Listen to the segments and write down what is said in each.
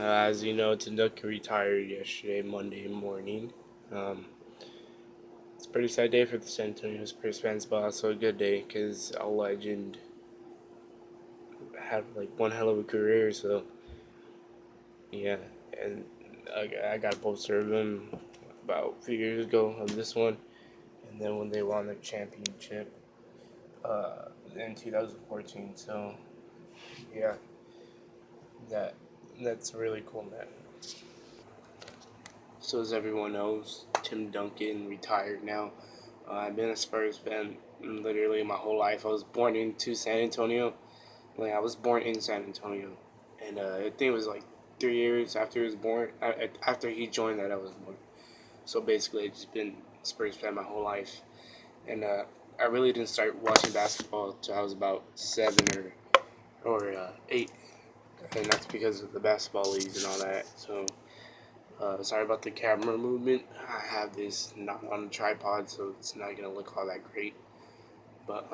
As you know, Tanduka retired yesterday, Monday morning. Um, it's a pretty sad day for the San Antonio Spurs fans, but also a good day because a legend had like one hell of a career. So yeah, and I got a poster of him about a few years ago of this one, and then when they won the championship in 2014. So yeah, that that's really cool, man. So as everyone knows, Tim Duncan retired now. I've been a Spurs fan literally my whole life. I was born into San Antonio. Like I was born in San Antonio, and I think it was like 3 years after he was born. After he joined that, I was born. So basically, I've just been a Spurs fan my whole life, and I really didn't start watching basketball until I was about 7 or 8, and that's because of the basketball leagues and all that. So sorry about the camera movement. I have this not on a tripod, so it's not gonna look all that great. But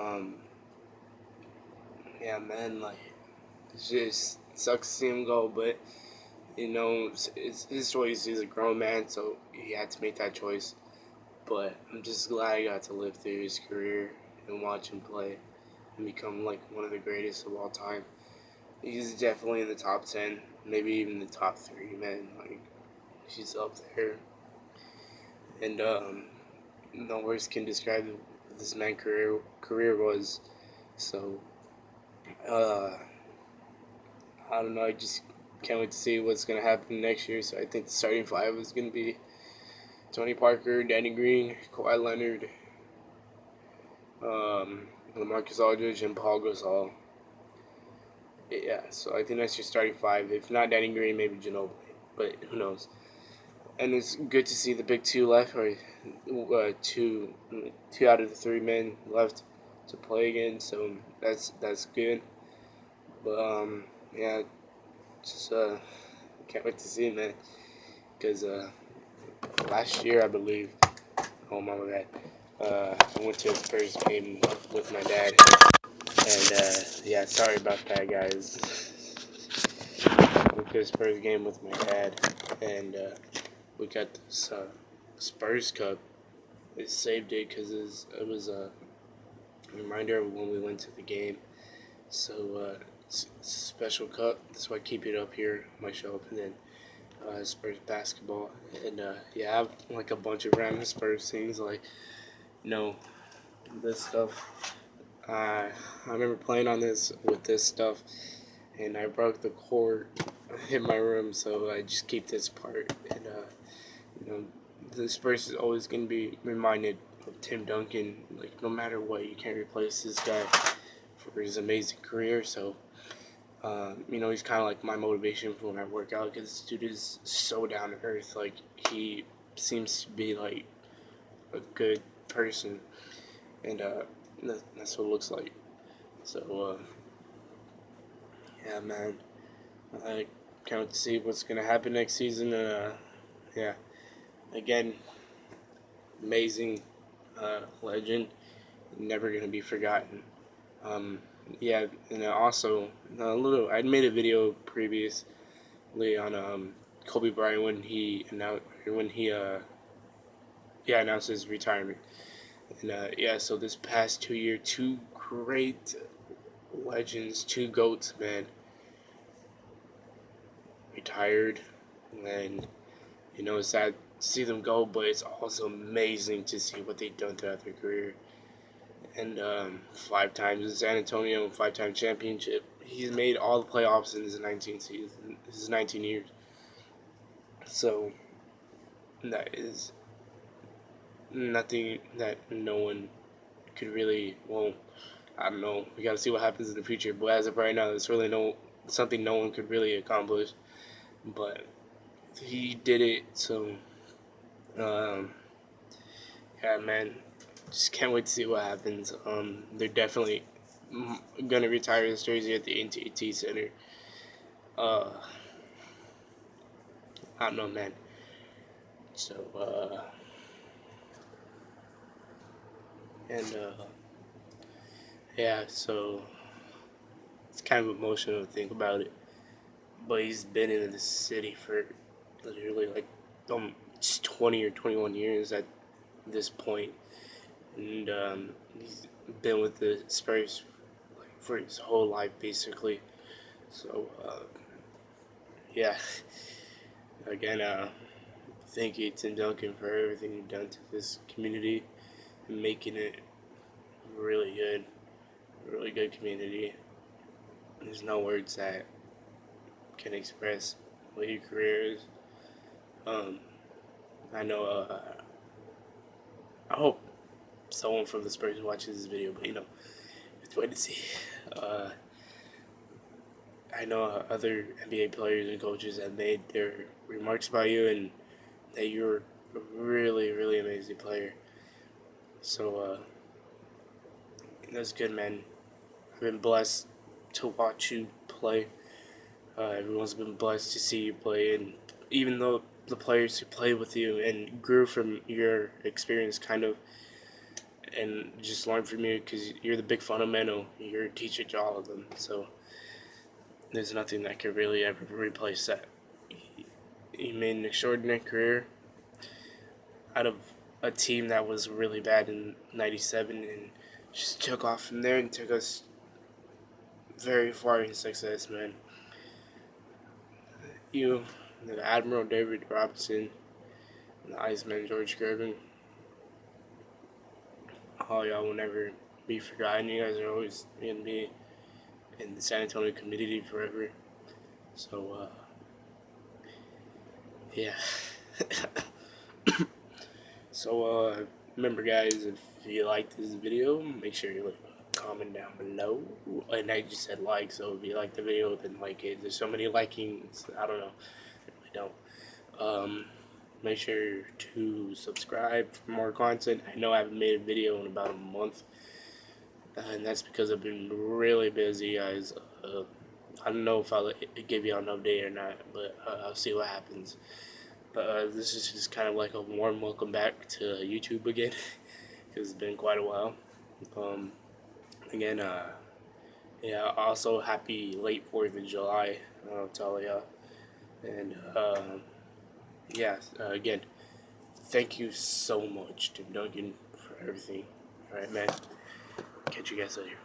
yeah, man, like it just sucks to see him go. But you know, it's his choice. He's a grown man, so he had to make that choice. But I'm just glad I got to live through his career and watch him play and become like one of the greatest of all time. He's definitely in the top 10, maybe even the top 3. Man, like he's up there, and no words can describe what this man's career was. So uh, I don't know. I just can't wait to see what's gonna happen next year. So I think the starting five is gonna be Tony Parker, Danny Green, Kawhi Leonard, LaMarcus Aldridge, and Paul Gasol. Yeah, so I think that's your starting five. If not Danny Green, maybe Ginobili, but who knows? And it's good to see the big two left, or two out of the 3 men left to play again. So that's good. But yeah, just can't wait to see it, man. Because last year, I believe, oh my bad, I went to a Spurs game with my dad, and yeah, sorry about that, guys. I went to a Spurs game with my dad, and we got this Spurs cup. It saved it because it was a reminder of when we went to the game. So it's a special cup. That's why I keep it up here on my shelf, and then Spurs basketball, and yeah, I have like a bunch of random Spurs things, like you know this stuff. I remember playing on this with this stuff, and I broke the cord in my room, so I just keep this part, and you know the Spurs is always gonna be reminded of Tim Duncan. Like no matter what, you can't replace this guy for his amazing career. So he's kind of like my motivation for when I work out because this dude is so down to earth. Like, he seems to be like a good person, and that's what it looks like. So, yeah, man, I can't wait to see what's gonna happen next season. And yeah, again, amazing legend, never gonna be forgotten. Um, yeah, and also a little. I made a video previously on Kobe Bryant when he announced his retirement. And yeah, so this past 2 year, two great legends, two goats, man, retired, and it's sad to see them go, but it's also amazing to see what they've done throughout their career. And 5 times in San Antonio, 5-time championship. He's made all the playoffs in his 19 season, his 19 years. So that is nothing that no one could really. Well, I don't know. We got to see what happens in the future. But as of right now, it's really something no one could really accomplish. But he did it. So um, yeah, man, just can't wait to see what happens. They're definitely gonna retire this jersey at the NTT Center. Uh, I don't know, man. So and yeah, so it's kind of emotional to think about it. but he's been in the city for literally like just 20 or 21 years at this point, and he's been with the Spurs like for his whole life basically. So yeah, again, thank you Tim Duncan for everything you've done to this community and making it really good community. There's no words that can express what your career is. Um, I know. I hope someone from the Spurs watches this video, but it's wait to see. Uh, I know other NBA players and coaches have made their remarks about you, and that you're a really amazing player. So that's good, man. I've been blessed to watch you play. Everyone's been blessed to see you play, and even though the players who played with you and grew from your experience, kind of, and just learned from you because you're the big fundamental. You're a teacher to all of them. So there's nothing that could really ever replace that. He made an extraordinary career out of a team that was really bad in '97 and just took off from there and took us very far in success, man. You, the Admiral David Robinson, and the Iceman George Gervin, all y'all will never be forgotten. You guys are always going to be in the San Antonio community forever. So, yeah. So, remember, guys, if you liked this video, make sure you leave a comment down below. And I just said like, so if you like the video, then like it. There's so many likings, I don't know. I really don't. Make sure to subscribe for more content. I know I haven't made a video in about a month. And that's because I've been really busy, guys. I don't know if I'll give you an update or not, but I'll see what happens. But this is just kind of like a warm welcome back to YouTube again, because it's been quite a while. Again, yeah, also happy late 4th of July to all y'all. And yeah, again, thank you so much to Duncan for everything. Alright, man. Catch you guys later.